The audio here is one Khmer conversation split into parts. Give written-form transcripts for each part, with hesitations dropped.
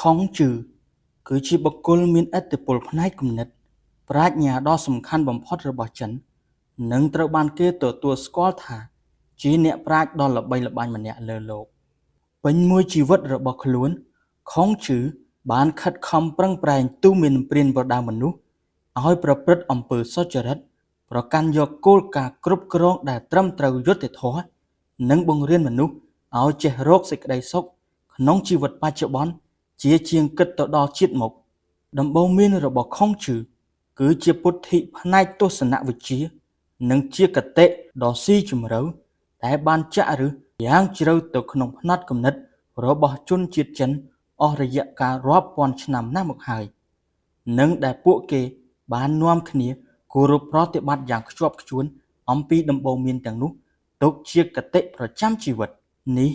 ខុងជឺគឺជាបុគ្គលមានឥទ្ធិពលផ្នែកគំនិតប្រាជ្ញាដ៏សំខាន់បំផុតរបស់ចិននិងត្រូវបានគេទទួលស្គាល់ថាជាអ្នកប្រាជ្ញដ៏ល្បីល្បាញម្នាក់លើលោកពេញមួយជីវិតរបស់ខ្លួនខុងជឺបានខិតខំប្រឹងប្រែងទូន្មានព្រានប្រដៅមនុស្សឲ្យប្រព្រឹត្តអំពើសុចរិតប្រកាន់យកគោលការណ៍គ្រប់គ្រងដែលត្រឹមត្រូវយុត្តិធម៌និងបង្រៀនមនុស្សឲ្យចេះរកសេចក្តីសុខក្នុងជីវិតបច្ចុប្បន្នជាជាងគិតទៅដល់ជាតិមុខដំបូន្មានរបស់ខុងជឺគឺជាពុទ្ធិផ្នែកទស្សនវិជ្ជានិងជាគតិដ៏ស៊ីជម្រៅដែលបានចាក់ឫសយ៉ាងជ្រៅទៅក្នុងផ្នត់គំនិតរបស់ជនជាតិចិនអស់រយៈកាលរាប់ពាន់ឆ្នាំណាស់មកហើយនិងដែលពួកគេបាននាំគ្នាគោរពប្រតិបត្តិយ៉ាងខ្ជាប់ខ្ជួនអំពីដំបូន្មានទាំងនោះទុកជាគតិប្រចាំជីវិតនេះ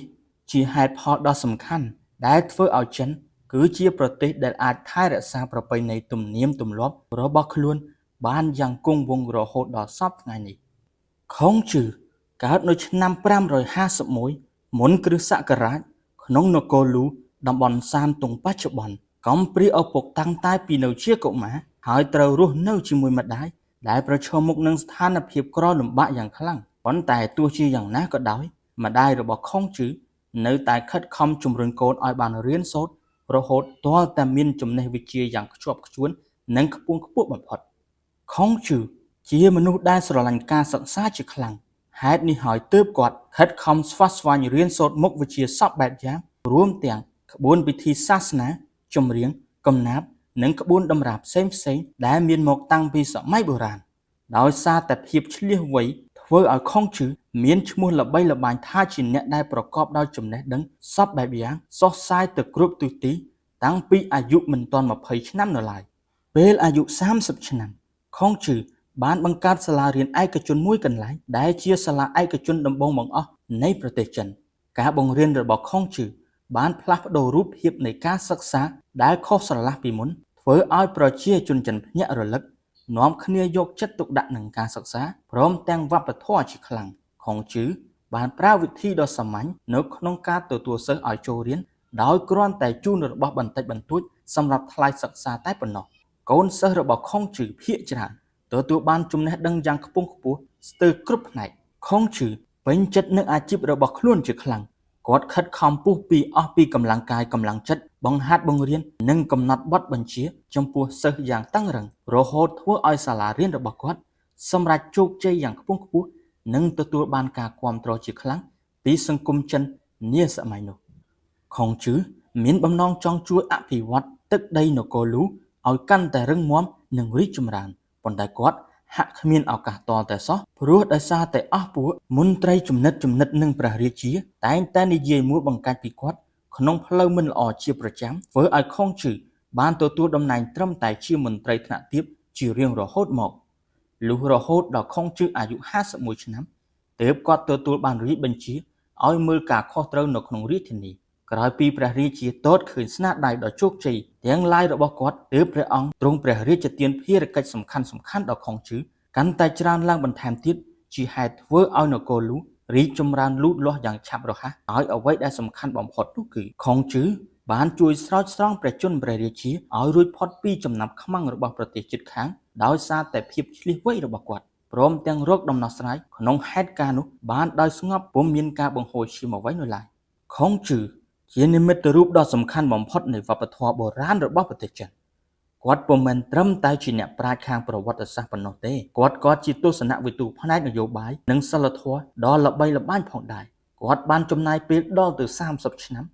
ជាហេតុផលដ៏សំខាន់ដែលធ្វើឲ្យចិនគឺជាប្រទេសដែលអាចថែរក្សាប្រពៃណីទំនៀមទម្លាប់របស់ខ្លួនបានយ៉ាងគង់វង្សរហូតដល់សព្វថ្ងៃនេះខុងជឺកើតនៅឆ្នាំ551មុនគ្រិស្តសករាជក្នុងនគរលូតំបន់សានតុងបច្ចុប្បន្នកំព្រាឪពុកតាំងតែពីនៅជាកុមារហើយត្រូវរស់នៅជាមួយម្ដាយដែលប្រឈមមុខនឹងស្ថានភាពក្រលំបាកយ៉ាងខ្លាំងប៉ុន្តែទោះជាយ៉ាងណាក៏ដោយម្ដាយរបស់ខុងជឺនៅតែខិតខំជំរុញកូនឲ្យបានរៀនសូត្ររហូតទាល់តែមានចំណេះវិជ្ជាយ៉ាងខ្ជាប់ខ្ជួននិងខ្ពង់ខ្ពស់បំផុតខុងជឺជាមនុស្សដែលស្រឡាញ់ការសិក្សាជាខ្លាំងហេតុនេះហើយទើបគាត់ខិតខំស្វះស្វែងរៀនសូត្រមុខវិជ្ជាសពបែបយ៉ាងរួមទាំងក្បួនពិធីសាសនាចម្រៀងកំណាព្យនិងក្បួនតម្រាផ្សេងៗដែលមានមកតាំងពីសម័យបុរាណដោយសារតែភាពឆ្លៀសវៃធ្វើឲ្យខុងជឺមានឈ្មោះល្បីល្បាញថាជាអ្នកដែលប្រកបដោយចំណេះដឹងសពបែបយ៉ាងសុសសាយទៅគ្រប់ទិសទីតាំងពីអាយុមិនទាន់20ឆ្នាំនៅឡើយពេលអាយុ30ឆ្នាំខុងជឺបានបង្កើតសាលារៀនឯកជនមួយកន្លែងដែលជាសាលាឯកជនដំបូងបង្អស់នៃប្រទេសចិនការបង្រៀនរបស់ខុងជឺបានផ្លាស់ប្ដូររូបភាពនៃការសិក្សាដែលខុសស្រឡះពីមុនធ្វើឲ្យប្រជាជនចិនភ្ញាក់រលឹកនាំគ្នាយកចិត្តទុកដាក់នឹងការសិក្សាព្រមទាំងវប្បធម៌ជាខ្លាំងខុងជឺបានប្រើវិធីដ៏សាមញ្ញនៅក្នុងការទទួលសិស្សឲ្យចូលរៀនដោយគ្រាន់តែជូនរបស់បន្តិចបន្តួចសម្រាប់ថ្លៃសិក្សាតែប៉ុណ្ណោះកូនសិស្សរបស់ខុងជឺភាគច្រើនទទួលបានចំណេះដឹងយ៉ាងខ្ពង់ខ្ពស់ស្ទើរគ្រប់ផ្នែកខុងជឺពេញចិត្តនឹងអាជីពរបស់ខ្លួនជាខ្លាំងគាត់ខិតខំពុះពីអស់ពីកម្លាំងកាយកម្លាំងចិត្តបង្ហាត់បង្រៀននិងកំណត់បទបញ្ជាចំពោះសិស្សយ៉ាងតឹងរ៉ឹងរហូតធ្វើឲ្យសាលារៀនរបស់គាត់សម្រេចជោគជ័យយ៉ាងខ្ពង់ខ្ពស់និងទទួលបានការគាំទ្រជាខ្លាំងពីសង្គមចិននាសម័យនោះខុងជឺមានបំណងចង់ជួយអភិវឌ្ឍទឹកដីនគរលូឲ្យកាន់តែរឹងមាំនិងរីកចម្រើនប៉ុន្តែគាត់ហាក់គ្មានឱកាសទាល់តែសោះព្រោះដោយសារតែអស់ពួកមន្ត្រីចំណិតនឹងព្រះរាជាតែងតែនិយាយមួយបង្កាច់ពីគាត់ក្នុងផ្លូវមិនល្អជាប្រចាំធ្វើឲ្យខុងជឺបានទទួលតំណែងត្រឹមតែជាមន្ត្រីថ្នាក់ទាបជារៀងរហូតមកលុះរហូតដល់ខុងជឺអាយុ51ឆ្នាំទើបគាត់ទទួលបានរាជបញ្ជាឲ្យមើលការខុសត្រូវនៅក្នុងរាជធានីក្រោយពីព្រះរាជាទតឃើញស្នាដៃដ៏ជោគជ័យទាំងឡាយរបស់គាត់ទើបព្រះអង្គទ្រង់ព្រះរាជទានភារកិច្ចសំខាន់ដល់ខុងជឺកាន់តែច្រើនឡើងបន្ថែមទៀតជាហេតុធ្វើឲ្យនគរលូរីកចម្រើនលូតលាស់យ៉ាងឆាប់រហ័សហើយអ្វីដែលសំខាន់បំផុតនោះគឺខុងជឺបានជួយស្រោចស្រង់ព្រះជន្មព្រះរាជាឲ្យរួចផុតពីចំណាប់ខ្មាំងរបស់ប្រទេសជិតខាងដោយសារតែភាពឆ្លៀសវៃរបស់គាត់ព្រមទាំងរកដំណោះស្រាយក្នុងហេតុការណ៍នោះបានដោយស្ងប់ពុំមានការបង្ហូរឈាមអ្វីនោះឡើយខុងជឺជានិមិត្តរូបដ៏សំខាន់បំផុតនៃវប្បធម៌បុរាណរបស់ប្រទេសចិនគាត់ពុំមែនត្រឹមតែជាអ្នកប្រាជ្ញខាងប្រវត្តិសាស្ត្រប៉ុណ្ណោះទេគាត់ក៏ជាទស្សនវិទូផ្នែកនយោបាយនិងសិលធម៌ដ៏ល្បីល្បាញផងដែរគាត់បានចំណាយពេលដល់ទៅ30ឆ្នាំ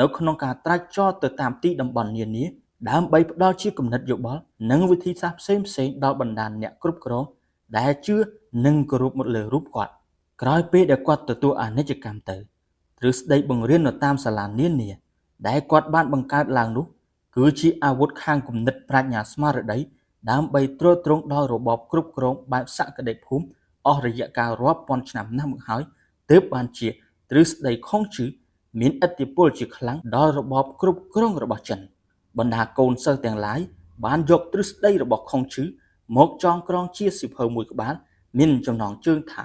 នៅក្នុងការត្រាច់ចរទៅតាមទីតំបន់នានាដើម្បីផ្ដល់ជាគំនិតយោបល់និងវិធីសាស្ត្រផ្សេងៗដល់បណ្ដាអ្នកគ្រប់គ្រងដែលជឿនិងគោរពមកលើរូបគាត់ក្រោយពេលដែលគាត់ទទួលអានិច្ចកម្មទៅទ្រឹស្ដីបង្រៀននៅតាមសាលានានាដែលគាត់បានបង្កើតឡើងនោះគឺជាអាវុធខាងគំនិតប្រាជ្ញាស្មារតីដើម្បីទ្រទ្រង់ដល់របបគ្រប់គ្រងបែបសក្តិភូមិអស់រយៈកាលរាប់ពាន់ឆ្នាំណាស់មកហើយទើបបានជាទ្រឹស្ដីខុងជឺមានឥទ្ធិពលជាខ្លាំងដល់របបគ្រប់គ្រងរបស់ចិនបណ្ដាកូនសិស្សទាំងឡាយបានយកទ្រឹស្ដីរបស់ខុងជឺមកចងក្រងជាសៀវភៅមួយក្បាលមានចំណងជើងថា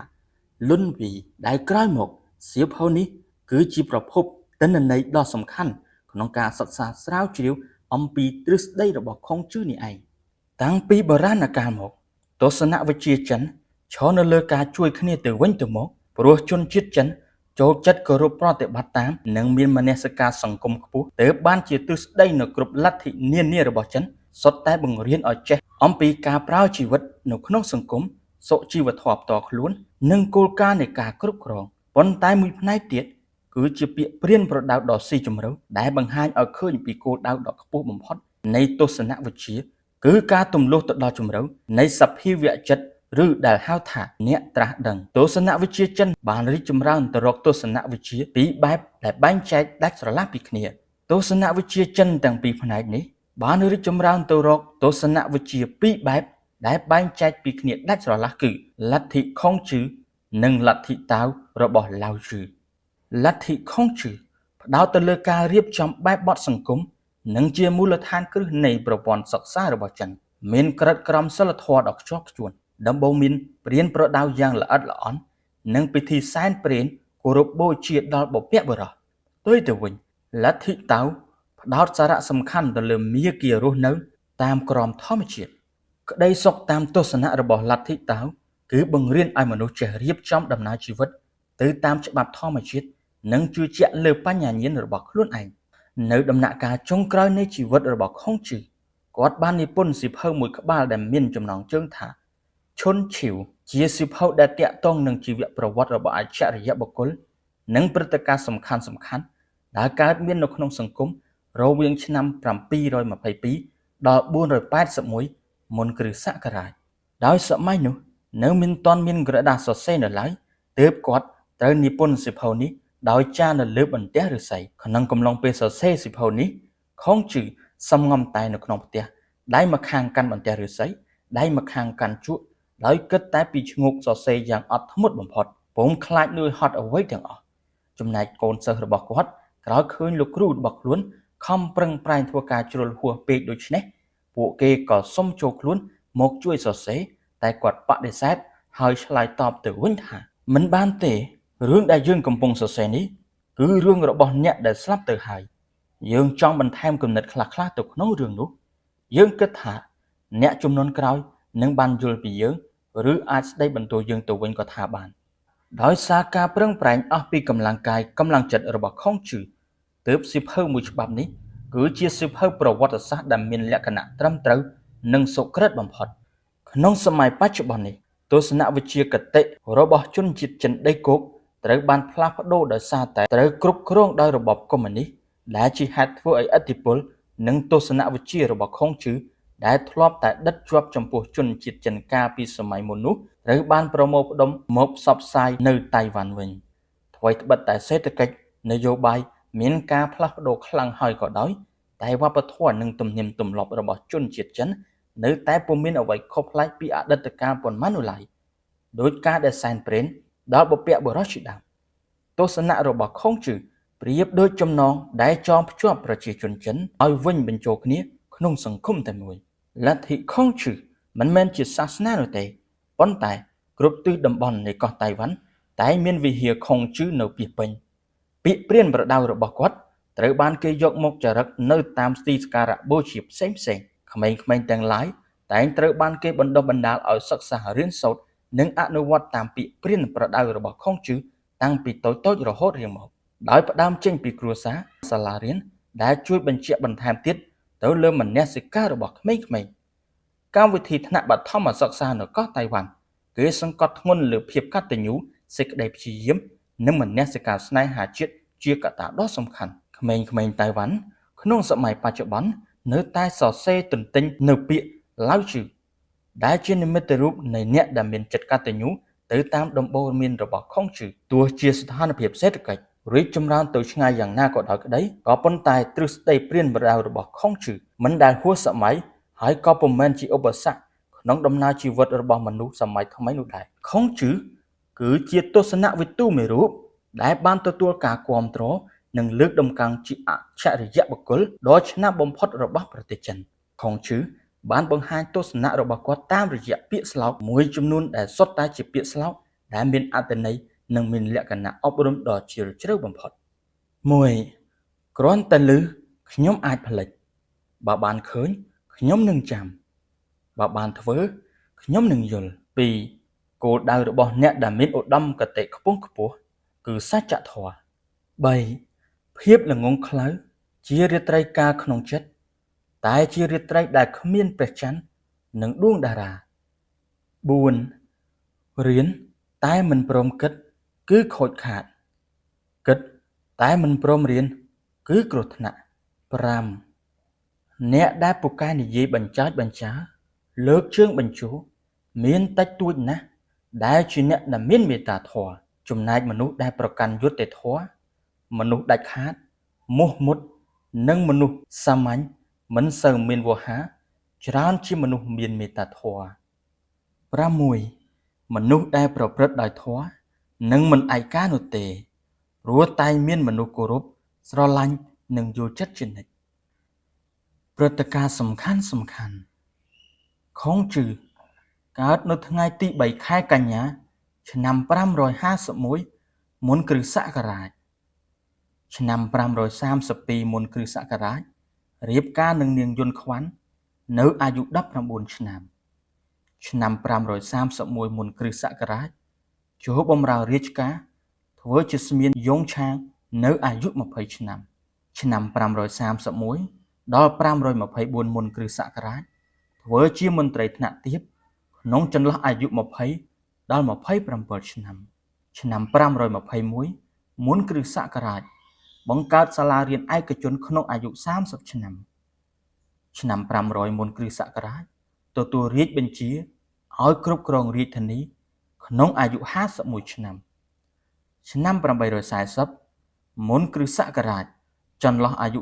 លុនវីដែលក្រោយមកសៀវភៅនេះគឺជាប្រភពទិន្នន័យដ៏សំខាន់ ក្នុងការសិក្សាស្រាវជ្រាវអំពីទ្រឹស្ដីរបស់ខុងជឺនេះឯងតាំងពីបុរាណកាលមកទស្សនវិជ្ជាចិនឈរនៅលើការជួយគ្នាទៅវិញទៅមកព្រោះជនជាតិចិនចូលចិត្តគោរពប្រតិបត្តិតាមនិងមានមនសិការសង្គមខ្ពស់ទើបបានជាទ្រឹស្ដីនៅគ្រប់លទ្ធិនានារបស់ចិនសុទ្ធតែបង្រៀនឲ្យចេះអំពីការប្រើជីវិតនៅក្នុងសង្គមសុជីវធម៌ផ្ទាល់ខ្លួននិងគោលការណ៍នៃការគ្រប់គ្រងប៉ុន្តែមួយផ្នែកទៀតគឺជាពាក្យព្រានប្រដៅដ៏ស៊ីជម្រៅដែលបង្ហាញឲ្យឃើញពីគោលដៅដ៏ខ្ពស់បំផុតនៃទស្សនវិជ្ជាគឺការទម្លាស់ទៅដល់ជម្រៅនៃសភាវៈចិត្តឬដែលហៅថាអ្នកត្រាស់ដឹងទស្សនវិជ្ជាចិនបានរីកចម្រើនទៅរកទស្សនវិជ្ជាពីរបែបដែលបែងចែកដាច់ស្រឡះពីគ្នាទស្សនវិជ្ជាចិនទាំងពីរផ្នែកនេះបានរីកចម្រើនទៅរកទស្សនវិជ្ជាពីរបែបដែលបែងចែកពីគ្នាដាច់ស្រឡះគឺលទ្ធិខុងជឺនិងលទ្ធិតាវរបស់ឡាវជឺលទ្ធិខុងជឺផ្ដោតទៅលើការរៀបចំបែបបទសង្គមនិងជាមូលដ្ឋានគ្រឹះនៃប្រព័ន្ធសិក្សារបស់ចិនមានក្រឹតក្រមសីលធម៌ដ៏ខ្ជាប់ខ្ជួនដំបូងមានព្រានប្រដៅយ៉ាងល្អិតល្អន់និងពិធីសែនព្រេនគោរពបូជាដល់បុព្វបុរសផ្ទុយទៅវិញលទ្ធិតាវផ្ដោតសារៈសំខាន់ទៅលើមាគ៌ារស់នៅតាមក្រមធម្មជាតិក្តីសុខតាមទស្សនៈរបស់លទ្ធិតាវគឺបង្រៀនឲ្យមនុស្សចេះរៀបចំដំណើរជីវិតទៅតាមច្បាប់ធម្មជាតិនិងជឿជាក់លើបញ្ញាញាណរបស់ខ្លួនឯងនៅដំណាក់កាលចុងក្រោយនៃជីវិតរបស់ខុងជឺគាត់បាននិពន្ធសៀវភៅមួយក្បាលដែលមានចំណងជើងថាឈុនឈីវជាសៀវភៅដែលទាក់ទងនឹងជីវប្រវត្តិរបស់អច្ឆរិយបុគ្គលនិងព្រឹត្តិការណ៍សំខាន់ៗដែលកើតមាននៅក្នុងសង្គមរវាងឆ្នាំ722ដល់481មុនគ្រិស្តសករាជដោយសម័យនោះនៅមិនទាន់មានក្រដាសសរសេរនៅឡើយទើបគាត់ត្រូវនិពន្ធសៀវភៅនេះដោយចារនៅលើបន្ទះឫស្សីក្នុងកំឡុងពេលសរសេរសៀវភៅនេះខុងជឺសំងំតែនៅក្នុងផ្ទះដៃម្ខាងកាន់បន្ទះឫស្សីដៃម្ខាងកាន់ជក់ដោយគិតតែពីឈ្ងោកសរសេរយ៉ាងអត់ធ្មត់បំផុតពុំខ្លាចនឿយហត់អ្វីទាំងអស់ចំណែកកូនសិស្សរបស់គាត់ក្រោយឃើញលោកគ្រូរបស់ខ្លួនខំប្រឹងប្រែងធ្វើការជ្រុលហួសពេកដូច្នេះពួកគេក៏សុំចូលខ្លួនមកជួយសរសេរតែគាត់បដិសេធហើយឆ្លើយតបទៅវិញថាមិនបានទេរឿងដែលយើងកំពុងសរសេរនេះគឺរឿងរបស់អ្នកដែលស្លាប់ទៅហើយយើងចង់បន្ថែមគំនិតខ្លះៗទៅក្នុងរឿងនោះយើងគិតថាអ្នកជំនាន់ក្រោយនឹងបានយល់ពីយើងឬអាចស្ដីបន្ទោសយើងទៅវិញក៏ថាបានដោយសារការប្រឹងប្រែងអស់ពីកម្លាំងកាយកម្លាំងចិត្តរបស់ខុងជឺទើបសៀវភៅមួយច្បាប់នេះគឺជាសៀវភៅប្រវត្តិសាស្ត្រដែលមានលក្ខណៈត្រឹមត្រូវនិងសុក្រិតបំផុតក្នុងសម័យបច្ចុប្បន្ននេះទស្សនវិជ្ជាគតិរបស់ជនជាតិចិនដីគោកត្រូវបានផ្លាស់ប្ដូរដោយសារតែត្រូវគ្រប់គ្រងដោយរបបកុម្មុយនីសដែលជាហេតុធ្វើឲ្យឥទ្ធិពលនិងទស្សនវិជ្ជារបស់ខុងជឺដែលធ្លាប់តែដិតជាប់ចំពោះជនជាតិចិនកាលពីសម័យមុននោះត្រូវបានប្រមូលផ្ដុំមកផ្សព្វផ្សាយនៅតៃវ៉ាន់វិញថ្មីត្បិតតែសេដ្ឋកិច្ចនយោបាយមានការផ្លាស់ប្ដូរខ្លាំងហើយក៏ដោយតែវប្បធម៌និងទំនៀមទម្លាប់របស់ជនជាតិចិននៅតែពុំមានអ្វីខុសប្លែកពីអតីតកាលប៉ុន្មាននោះឡើយដោយការដែលសែនព្រេនដល់បុព្វបុរសជាដើមទស្សនៈរបស់ខុងជឺប្រៀបដូចចំណងដែលចងភ្ជាប់ប្រជាជនចិនឲ្យវិញបញ្ចូលគ្នាក្នុងសង្គមតែមួយលទ្ធិខុងជឺមិនមែនជាសាសនានោះទេប៉ុន្តែគ្រប់ទិសតំបន់នៃកោះតៃវ៉ាន់តែមានវិហារខុងជឺនៅពីពេញពាក្យព្រានប្រដៅរបស់គាត់ត្រូវបានគេយកមកចារឹកនៅតាមទីសក្ការៈបូជាផ្សេងៗក្មេងៗទាំងឡាយតែងត្រូវបានគេបណ្ដុះបណ្ដាលឲ្យសិក្សារៀនសូត្រនិងអនុវត្តតាមពាក្យព្រានប្រដៅរបស់ខុងជឺតាំងពីតូចៗរហូតរៀងមកដោយផ្ដើមចេញពីគ្រួសារសាលារៀនដែលជួយបញ្ជាក់បន្ថែមទៀតទៅលើមនសិការរបស់ក្មេងៗកម្មវិធីថ្នាក់បឋមសិក្សានៅកោះតៃវ៉ាន់គេសង្កត់ធ្ងន់លើភាពកតញ្ញូសេចក្តីព្យាយាមនិងមនសិការស្នេហាជាតិជាកត្តាដ៏សំខាន់ក្មេងៗតៃវ៉ាន់ក្នុងសម័យបច្ចុប្បន្ននៅតែសរសេរទន្ទិញនៅពាក្យឡាវជឺដែលជានិមិត្តរូបនៃអ្នកដែលមានចិត្តកតញ្ញូទៅតាមដំបូន្មានរបស់ខុងជឺទោះជាស្ថានភាពសេដ្ឋកិច្ចរីកចម្រើនទៅឆ្ងាយយ៉ាងណាក៏ដោយក្តីក៏ប៉ុន្តែទ្រឹស្ដីព្រានប្រដៅរបស់ខុងជឺមិនដែលហួសសម័យហើយក៏ពុំមែនជាឧបសគ្គក្នុងដំណើរជីវិតរបស់មនុស្សសម័យថ្មីនោះដែរខុងជឺគឺជាទស្សនវិទូមួយរូបដែលបានទទួលការគាំទ្រនិងលើកតម្កើងជាអច្ឆរិយបុគ្គលដ៏ឆ្នើមបំផុតរបស់ប្រទេសចិនខុងជឺបានបង្ហាញទស្សនៈរបស់គាត់តាមរយៈពាក្យស្លោកមួយចំនួនដែលសុទ្ធតែជាពាក្យស្លោកដែលមានអត្ថន័យនិងមានលក្ខណៈអប់រំដ៏ជ្រាលជ្រៅបំផុត 1. គ្រាន់តែឮ ខ្ញុំអាចផលិតបើបានឃើញខ្ញុំនឹងចាំបើបានធ្វើខ្ញុំនឹងយល់2គោលដៅរបស់អ្នកដែលមានឧត្តមគតិខ្ពង់ខ្ពស់គឺសច្ចធម៌3ភាពល្ងង់ខ្លៅជារាត្រីកាលក្នុងចិត្តតែជារាត្រីដែលគ្មានព្រះច័ន្ទនិងដួងតារា4រៀនតែមិនព្រមគិតគឺខូចខាតគិតតែមិនព្រមរៀនគឺគ្រោះថ្នាក់5អ្នកដែលពូកែនិយាយបញ្ចើចបញ្ចើលើកជើងបញ្ជោមានតិចតួចណាស់ដែលជាអ្នកដែលមានមេត្តាធម៌ចំណែកមនុស្សដែលប្រកាន់យុត្តិធម៌មនុស្សដាច់ខាតមោះមុតនិងមនុស្សសាមញ្ញមិនសូវមានវោហារច្រើនជាមនុស្សមានមេត្តាធម៌6មនុស្សដែលប្រព្រឹត្តដោយធម៌នឹងមិនឯកានោះទេព្រោះតែមានមនុស្សគោរពស្រឡាញ់និងយល់ចិត្តជានិច្ចព្រឹត្តិការណ៍សំខាន់ខុងជឺកើតនៅថ្ងៃទី3ខែកញ្ញាឆ្នាំ551មុនគ្រិស្តសករាជឆ្នាំ532មុនគ្រិស្តសករាជរៀបការនឹងនាងយុនខ្វាន់នៅអាយុ19ឆ្នាំឆ្នាំ531មុនគ្រិស្តសករាជចូលបម្រើរាជការធ្វើជាស្មៀនយងឆាងនៅអាយុ20ឆ្នាំឆ្នាំ531ដល់524មុនគ្រិស្តសករាជធ្វើជាមន្ត្រីថ្នាក់ទាបក្នុងចន្លោះអាយុ20ដល់27ឆ្នាំឆ្នាំ521មុនគ្រិស្តសករាជបង្កើតសាលារៀនឯកជនក្នុងអាយុ30ឆ្នាំឆ្នាំ500មុនគ្រិស្តសករាជទទួលរាជបញ្ជាឲ្យគ្រប់គ្រងរាជធានីក្នុងអាយុ51ឆ្នាំឆ្នាំ840មុនគ្រិស្តសករាជចន្លោះអាយុ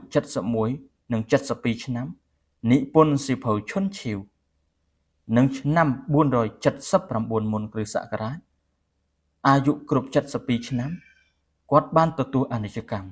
71និង72ឆ្នាំនិពន្ធសៀវភៅឈុនឈៀវនិងឆ្នាំ479មុនគ្រិស្តសករាជអាយុគ្រប់72ឆ្នាំគាត់បានទទួលអនិច្ចកម្ម